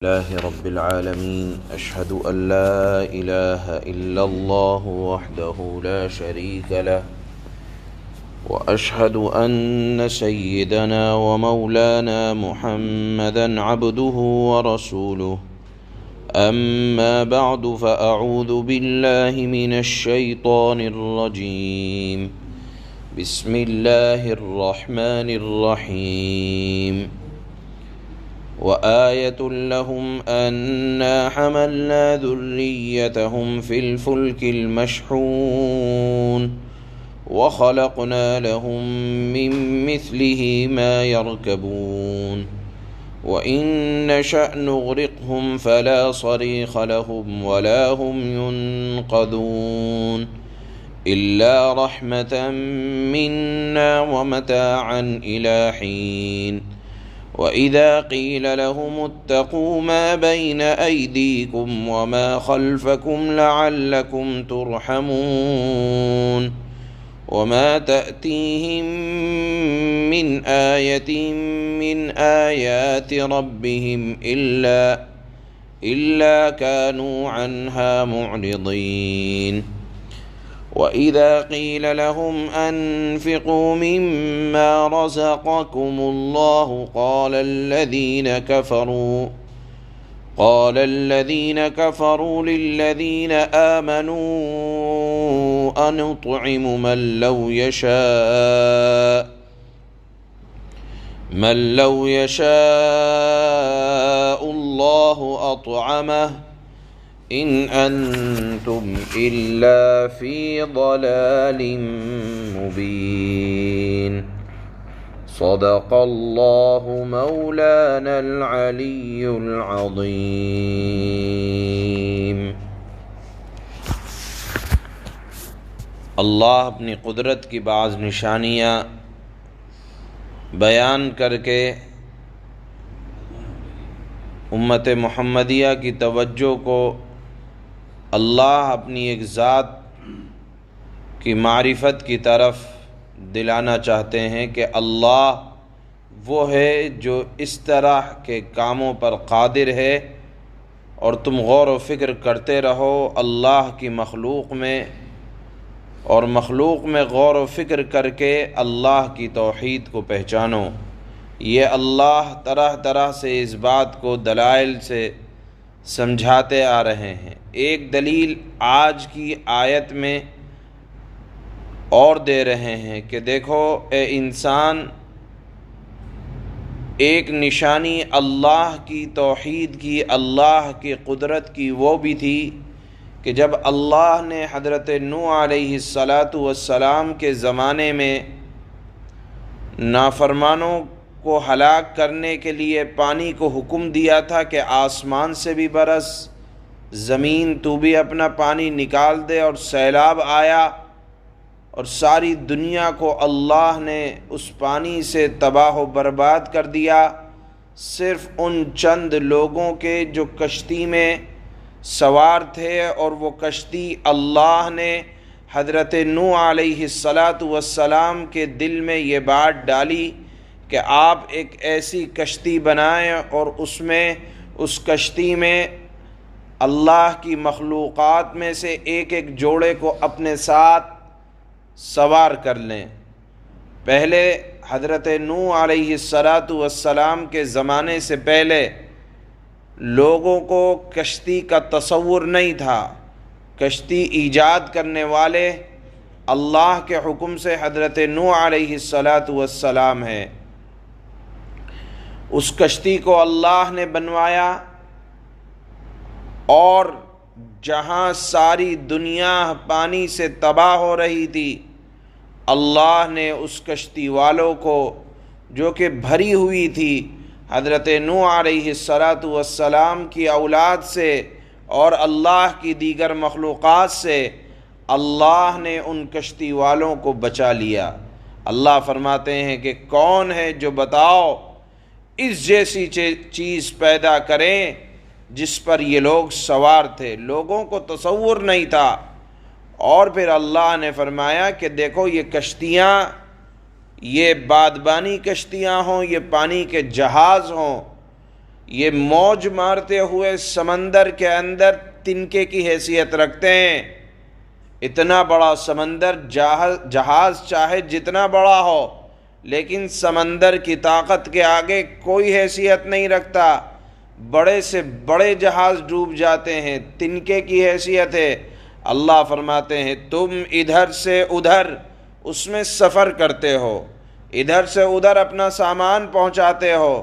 لله رب العالمين أشهد أن لا إله إلا الله وحده لا شريك له وأشهد أن سيدنا ومولانا محمدا عبده ورسوله أما بعد فأعوذ بالله من الشيطان الرجيم بسم الله الرحمن الرحيم وآية لهم أنا حملنا ذريتهم في الفلك المشحون وخلقنا لهم من مثله ما يركبون وإن نشأ نغرقهم فلا صريخ لهم ولا هم ينقذون إلا رحمة منا ومتاعا إلى حين وإذا قيل لهم اتقوا ما بين أيديكم وما خلفكم لعلكم ترحمون وما تأتيهم من آية من آيات ربهم إلا كانوا عنها معرضين وإذا قيل لهم أنفقوا مما رزقكم الله قال الذين كفروا للذين آمنوا أنطعم من لو يشاء الله أطعمه إن أنتم إلا في ضلال مبين صدق الله مولانا العلي العظيم۔ اللہ اپنی قدرت کی بعض نشانیاں بیان کر کے امت محمدیہ کی توجہ کو اللہ اپنی ایک ذات کی معرفت کی طرف دلانا چاہتے ہیں کہ اللہ وہ ہے جو اس طرح کے کاموں پر قادر ہے، اور تم غور و فکر کرتے رہو اللہ کی مخلوق میں، اور مخلوق میں غور و فکر کر کے اللہ کی توحید کو پہچانو۔ یہ اللہ طرح طرح سے اس بات کو دلائل سے سمجھاتے آ رہے ہیں۔ ایک دلیل آج کی آیت میں اور دے رہے ہیں کہ دیکھو اے انسان، ایک نشانی اللہ کی توحید کی، اللہ کی قدرت کی وہ بھی تھی کہ جب اللہ نے حضرت نوح علیہ السلام کے زمانے میں نافرمانوں کو ہلاک کرنے کے لیے پانی کو حکم دیا تھا کہ آسمان سے بھی برس، زمین تو بھی اپنا پانی نکال دے، اور سیلاب آیا اور ساری دنیا کو اللہ نے اس پانی سے تباہ و برباد کر دیا، صرف ان چند لوگوں کے جو کشتی میں سوار تھے، اور وہ کشتی اللہ نے حضرت نوح علیہ السلام کے دل میں یہ بات ڈالی کہ آپ ایک ایسی کشتی بنائیں اور اس کشتی میں اللہ کی مخلوقات میں سے ایک ایک جوڑے کو اپنے ساتھ سوار کر لیں۔ پہلے حضرت نوح علیہ السلام کے زمانے سے پہلے لوگوں کو کشتی کا تصور نہیں تھا۔ کشتی ایجاد کرنے والے اللہ کے حکم سے حضرت نوح علیہ السلام ہیں۔ اس کشتی کو اللہ نے بنوایا، اور جہاں ساری دنیا پانی سے تباہ ہو رہی تھی، اللہ نے اس کشتی والوں کو جو کہ بھری ہوئی تھی حضرت نوح علیہ السلام کی اولاد سے اور اللہ کی دیگر مخلوقات سے، اللہ نے ان کشتی والوں کو بچا لیا۔ اللہ فرماتے ہیں کہ کون ہے جو بتاؤ اس جیسی چیز پیدا کریں جس پر یہ لوگ سوار تھے۔ لوگوں کو تصور نہیں تھا، اور پھر اللہ نے فرمایا کہ دیکھو یہ کشتیاں یہ بادبانی کشتیاں ہوں، یہ پانی کے جہاز ہوں، یہ موج مارتے ہوئے سمندر کے اندر تنکے کی حیثیت رکھتے ہیں۔ اتنا بڑا سمندر، جہاز چاہے جتنا بڑا ہو لیکن سمندر کی طاقت کے آگے کوئی حیثیت نہیں رکھتا۔ بڑے سے بڑے جہاز ڈوب جاتے ہیں، تنکے کی حیثیت ہے۔ اللہ فرماتے ہیں تم ادھر سے ادھر اس میں سفر کرتے ہو، ادھر سے ادھر اپنا سامان پہنچاتے ہو،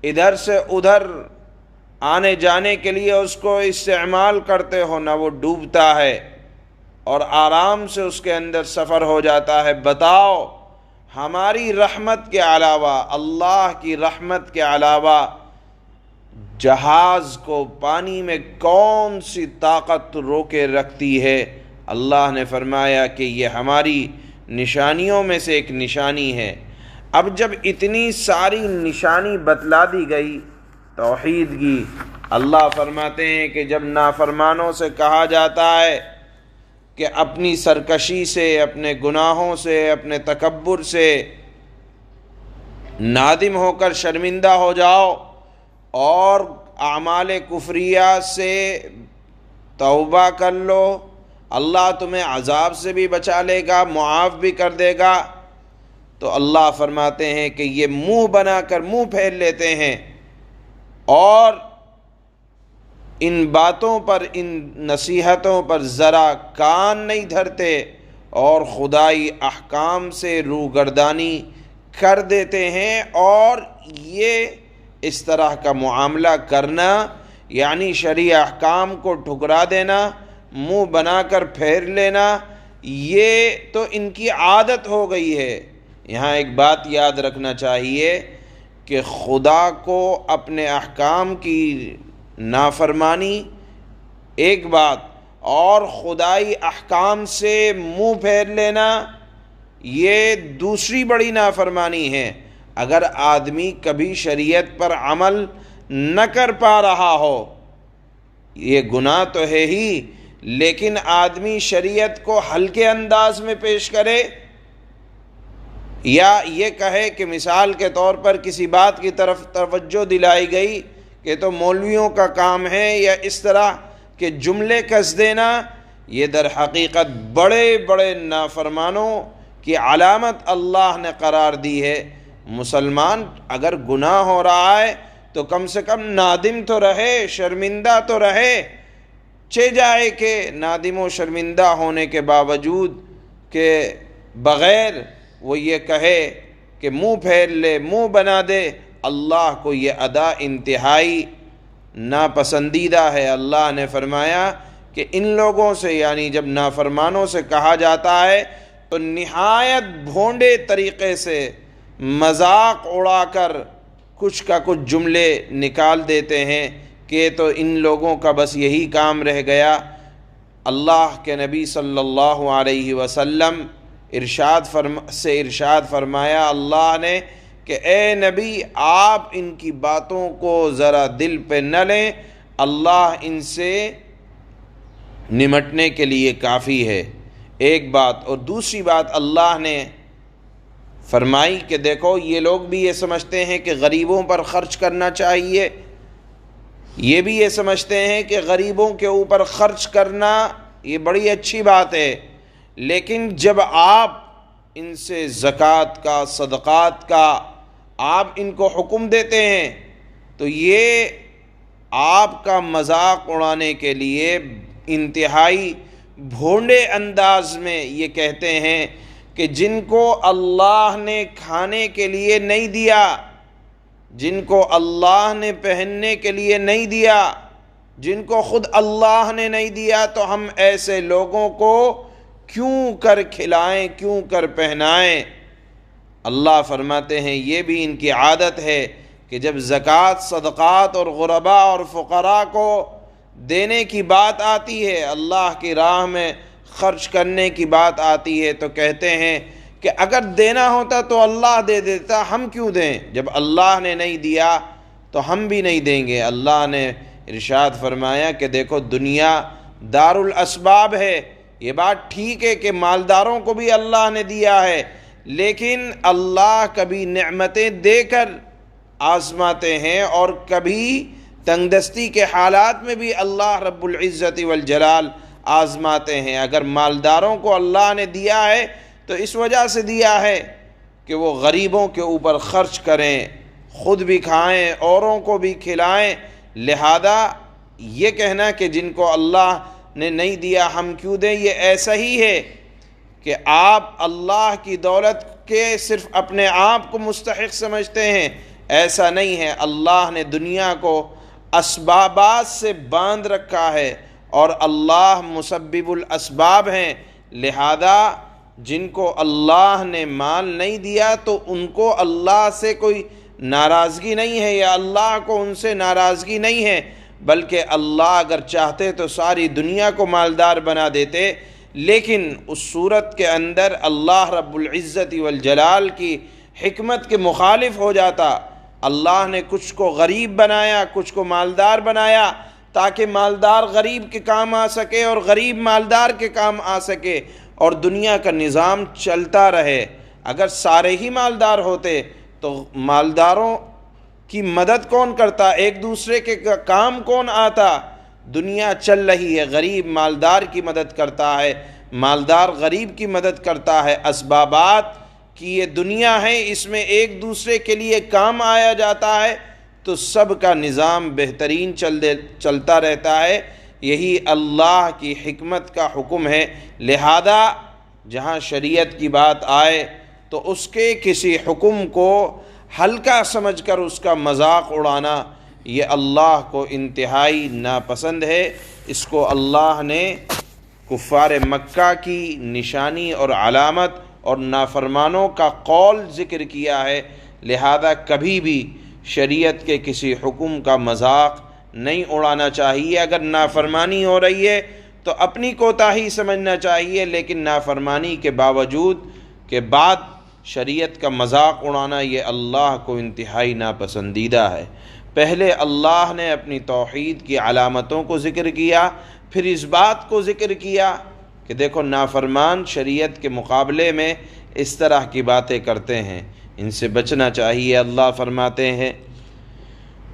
ادھر سے ادھر آنے جانے کے لیے اس کو استعمال کرتے ہو، نہ وہ ڈوبتا ہے اور آرام سے اس کے اندر سفر ہو جاتا ہے۔ بتاؤ ہماری رحمت کے علاوہ، اللہ کی رحمت کے علاوہ جہاز کو پانی میں کون سی طاقت روکے رکھتی ہے؟ اللہ نے فرمایا کہ یہ ہماری نشانیوں میں سے ایک نشانی ہے۔ اب جب اتنی ساری نشانی بتلا دی گئی توحید کی، اللہ فرماتے ہیں کہ جب نافرمانوں سے کہا جاتا ہے کہ اپنی سرکشی سے، اپنے گناہوں سے، اپنے تکبر سے نادم ہو کر شرمندہ ہو جاؤ اور اعمال کفریہ سے توبہ کر لو، اللہ تمہیں عذاب سے بھی بچا لے گا، معاف بھی کر دے گا، تو اللہ فرماتے ہیں کہ یہ منہ بنا کر منہ پھیر لیتے ہیں اور ان باتوں پر، ان نصیحتوں پر ذرا کان نہیں دھرتے اور خدائی احکام سے روگردانی کر دیتے ہیں۔ اور یہ اس طرح کا معاملہ کرنا یعنی شرعی احکام کو ٹھکرا دینا، منہ بنا کر پھیر لینا، یہ تو ان کی عادت ہو گئی ہے۔ یہاں ایک بات یاد رکھنا چاہیے کہ خدا کو اپنے احکام کی نافرمانی ایک بات، اور خدائی احکام سے منہ پھیر لینا یہ دوسری بڑی نافرمانی ہے۔ اگر آدمی کبھی شریعت پر عمل نہ کر پا رہا ہو، یہ گناہ تو ہے ہی، لیکن آدمی شریعت کو ہلکے انداز میں پیش کرے یا یہ کہے کہ مثال کے طور پر کسی بات کی طرف توجہ دلائی گئی کہ تو مولویوں کا کام ہے، یا اس طرح کے جملے کس دینا، یہ در حقیقت بڑے بڑے نافرمانوں کی علامت اللہ نے قرار دی ہے۔ مسلمان اگر گناہ ہو رہا ہے تو کم سے کم نادم تو رہے، شرمندہ تو رہے، چہ جائے کہ نادم و شرمندہ ہونے کے باوجود کہ بغیر وہ یہ کہے کہ منہ پھیر لے، منہ بنا دے، اللہ کو یہ ادا انتہائی ناپسندیدہ ہے۔ اللہ نے فرمایا کہ ان لوگوں سے، یعنی جب نافرمانوں سے کہا جاتا ہے تو نہایت بھونڈے طریقے سے مذاق اڑا کر کچھ کا کچھ جملے نکال دیتے ہیں کہ تو ان لوگوں کا بس یہی کام رہ گیا۔ اللہ کے نبی صلی اللہ علیہ وسلم ارشاد فرمایا اللہ نے کہ اے نبی آپ ان کی باتوں کو ذرا دل پہ نہ لیں، اللہ ان سے نمٹنے کے لیے کافی ہے۔ ایک بات، اور دوسری بات اللہ نے فرمائی کہ دیکھو یہ لوگ بھی یہ سمجھتے ہیں کہ غریبوں پر خرچ کرنا چاہیے، یہ بھی یہ سمجھتے ہیں کہ غریبوں کے اوپر خرچ کرنا یہ بڑی اچھی بات ہے، لیکن جب آپ ان سے زکوٰۃ کا، صدقات کا آپ ان کو حکم دیتے ہیں تو یہ آپ کا مذاق اڑانے کے لیے انتہائی بھونڈے انداز میں یہ کہتے ہیں کہ جن کو اللہ نے کھانے کے لیے نہیں دیا، جن کو اللہ نے پہننے کے لیے نہیں دیا، جن کو خود اللہ نے نہیں دیا، تو ہم ایسے لوگوں کو کیوں کر کھلائیں، کیوں کر پہنائیں؟ اللہ فرماتے ہیں یہ بھی ان کی عادت ہے کہ جب زکوٰۃ، صدقات اور غرباء اور فقراء کو دینے کی بات آتی ہے، اللہ کی راہ میں خرچ کرنے کی بات آتی ہے، تو کہتے ہیں کہ اگر دینا ہوتا تو اللہ دے دیتا، ہم کیوں دیں؟ جب اللہ نے نہیں دیا تو ہم بھی نہیں دیں گے۔ اللہ نے ارشاد فرمایا کہ دیکھو دنیا دار الاسباب ہے، یہ بات ٹھیک ہے کہ مالداروں کو بھی اللہ نے دیا ہے، لیکن اللہ کبھی نعمتیں دے کر آزماتے ہیں، اور کبھی تنگ دستی کے حالات میں بھی اللہ رب العزت والجلال آزماتے ہیں۔ اگر مالداروں کو اللہ نے دیا ہے تو اس وجہ سے دیا ہے کہ وہ غریبوں کے اوپر خرچ کریں، خود بھی کھائیں، اوروں کو بھی کھلائیں۔ لہذا یہ کہنا کہ جن کو اللہ نے نہیں دیا ہم کیوں دیں، یہ ایسا ہی ہے کہ آپ اللہ کی دولت کے صرف اپنے آپ کو مستحق سمجھتے ہیں۔ ایسا نہیں ہے، اللہ نے دنیا کو اسبابات سے باندھ رکھا ہے اور اللہ مسبب الاسباب ہیں۔ لہذا جن کو اللہ نے مال نہیں دیا تو ان کو اللہ سے کوئی ناراضگی نہیں ہے، یا اللہ کو ان سے ناراضگی نہیں ہے، بلکہ اللہ اگر چاہتے تو ساری دنیا کو مالدار بنا دیتے، لیکن اس صورت کے اندر اللہ رب العزت والجلال کی حکمت کے مخالف ہو جاتا۔ اللہ نے کچھ کو غریب بنایا، کچھ کو مالدار بنایا، تاکہ مالدار غریب کے کام آ سکے اور غریب مالدار کے کام آ سکے اور دنیا کا نظام چلتا رہے۔ اگر سارے ہی مالدار ہوتے تو مالداروں کی مدد کون کرتا، ایک دوسرے کے کام کون آتا؟ دنیا چل رہی ہے، غریب مالدار کی مدد کرتا ہے، مالدار غریب کی مدد کرتا ہے۔ اسبابات کی یہ دنیا ہے، اس میں ایک دوسرے کے لیے کام آیا جاتا ہے تو سب کا نظام بہترین چلتا رہتا ہے۔ یہی اللہ کی حکمت کا حکم ہے۔ لہذا جہاں شریعت کی بات آئے تو اس کے کسی حکم کو ہلکا سمجھ کر اس کا مذاق اڑانا یہ اللہ کو انتہائی ناپسند ہے۔ اس کو اللہ نے کفار مکہ کی نشانی اور علامت اور نافرمانوں کا قول ذکر کیا ہے۔ لہذا کبھی بھی شریعت کے کسی حکم کا مذاق نہیں اڑانا چاہیے۔ اگر نافرمانی ہو رہی ہے تو اپنی کوتاہی سمجھنا چاہیے، لیکن نافرمانی کے باوجود کے بعد شریعت کا مذاق اڑانا یہ اللہ کو انتہائی ناپسندیدہ ہے۔ پہلے اللہ نے اپنی توحید کی علامتوں کو ذکر کیا، پھر اس بات کو ذکر کیا کہ دیکھو نافرمان شریعت کے مقابلے میں اس طرح کی باتیں کرتے ہیں، ان سے بچنا چاہیے۔ اللہ فرماتے ہیں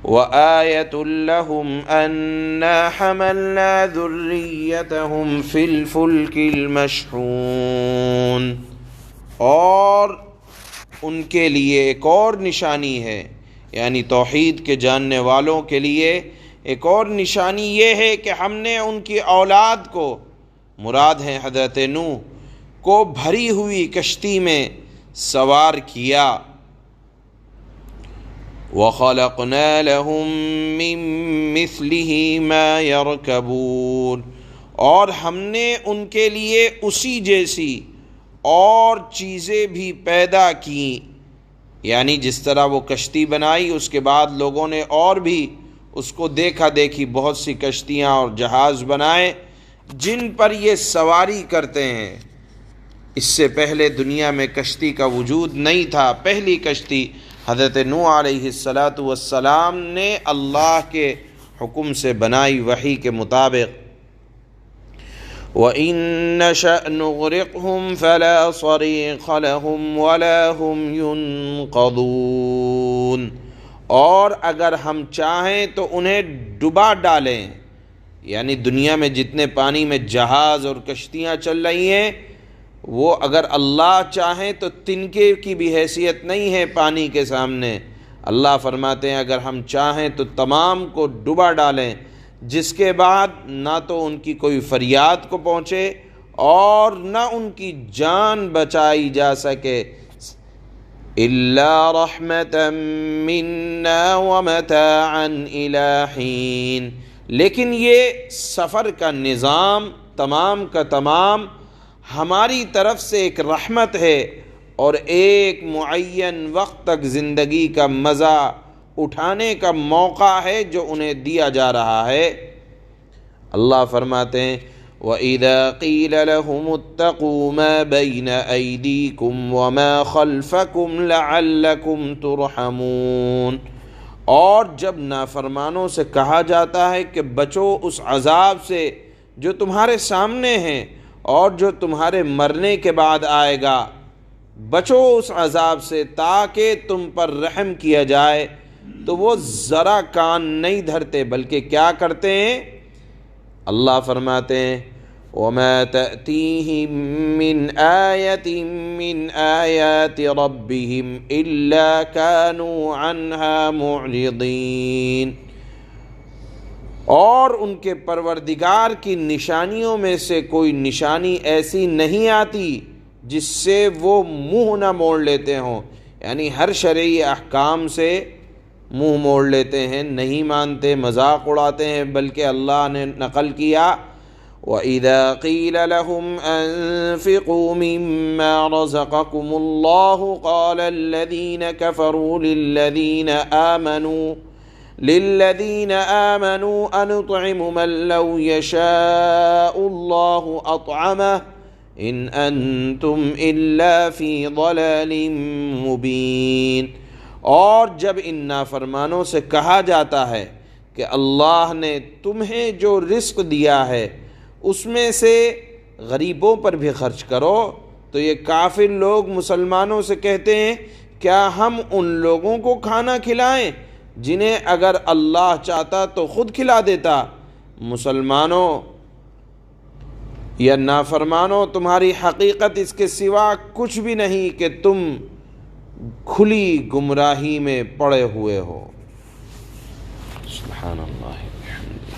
وَآيَةٌ لَهُمْ أَنَّا حَمَلْنَا ذُرِّيَّتَهُمْ فِي الْفُلْكِ الْمَشْحُونِ، اور ان کے لیے ایک اور نشانی ہے، یعنی توحید کے جاننے والوں کے لیے ایک اور نشانی یہ ہے کہ ہم نے ان کی اولاد کو، مراد ہیں حضرت نوح کو، بھری ہوئی کشتی میں سوار کیا۔ وَخَلَقْنَا لَهُم مِّن مِّثْلِهِ مَا يَرْكَبُونَ، اور ہم نے ان کے لیے اسی جیسی اور چیزیں بھی پیدا کیں، یعنی جس طرح وہ کشتی بنائی اس کے بعد لوگوں نے اور بھی اس کو دیکھا دیکھی بہت سی کشتیاں اور جہاز بنائے جن پر یہ سواری کرتے ہیں۔ اس سے پہلے دنیا میں کشتی کا وجود نہیں تھا۔ پہلی کشتی حضرت نوح علیہ السلام نے اللہ کے حکم سے بنائی وحی کے مطابق۔ وَإِن نَّشَأْ نُغْرِقْهُمْ فَلَا صَرِيخَ لَهُمْ وَلَا هُمْ يُنقَذُونَ، اور اگر ہم چاہیں تو انہیں ڈبا ڈالیں، یعنی دنیا میں جتنے پانی میں جہاز اور کشتیاں چل رہی ہیں وہ اگر اللہ چاہیں تو تنکے کی بھی حیثیت نہیں ہے پانی کے سامنے۔ اللہ فرماتے ہیں اگر ہم چاہیں تو تمام کو ڈبا ڈالیں، جس کے بعد نہ تو ان کی کوئی فریاد کو پہنچے اور نہ ان کی جان بچائی جا سکے۔ إِلَّا رَحْمَةً مِّنَّا وَمَتَاعًا إِلَىٰ حِينٍ، لیکن یہ سفر کا نظام تمام کا تمام ہماری طرف سے ایک رحمت ہے اور ایک معین وقت تک زندگی کا مزہ اٹھانے کا موقع ہے جو انہیں دیا جا رہا ہے۔ اللہ فرماتے ہیں وَإِذَا قِيلَ لَهُمُ اتَّقُوا مَا بَيْنَ أَيْدِيكُمْ وَمَا خَلْفَكُمْ لَعَلَّكُمْ تُرْحَمُونَ، اور جب نافرمانوں سے کہا جاتا ہے کہ بچو اس عذاب سے جو تمہارے سامنے ہیں اور جو تمہارے مرنے کے بعد آئے گا، بچو اس عذاب سے تاکہ تم پر رحم کیا جائے، تو وہ ذرا کان نہیں دھرتے، بلکہ کیا کرتے ہیں؟ اللہ فرماتے ہیں وَمَا تَأْتِيهِم مِّنْ آيَةٍ مِّنْ آيَاتِ رَبِّهِمْ إِلَّا كَانُوا عَنْهَا مُعْرِضِينَ، اور ان کے پروردگار کی نشانیوں میں سے کوئی نشانی ایسی نہیں آتی جس سے وہ منہ نہ موڑ لیتے ہوں، یعنی ہر شرعی احکام سے منہ موڑ لیتے ہیں، نہیں مانتے، مذاق اڑاتے ہیں، بلکہ اللہ نے نقل کیا وَإِذَا قِيلَ لَهُمْ أَنفِقُوا مِمَّا رَزَقَكُمُ اللَّهُ قَالَ الَّذِينَ كَفَرُوا لِلَّذِينَ آمَنُوا أَنُطْعِمُ مَن لَّوْ يَشَاءُ اللَّهُ أَطْعَمَهُ إِنْ أَنْتُمْ إِلَّا فِي ضَلَالٍ مُّبِينٍ۔ اور جب ان نافرمانوں سے کہا جاتا ہے کہ اللہ نے تمہیں جو رزق دیا ہے اس میں سے غریبوں پر بھی خرچ کرو، تو یہ کافر لوگ مسلمانوں سے کہتے ہیں کیا ہم ان لوگوں کو کھانا کھلائیں جنہیں اگر اللہ چاہتا تو خود کھلا دیتا؟ مسلمانوں یا نافرمانوں، تمہاری حقیقت اس کے سوا کچھ بھی نہیں کہ تم کھلی گمراہی میں پڑے ہوئے ہو۔ سبحان اللہ،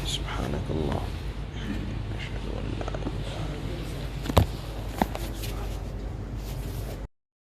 سبحانک اللہ، اشہد ان لا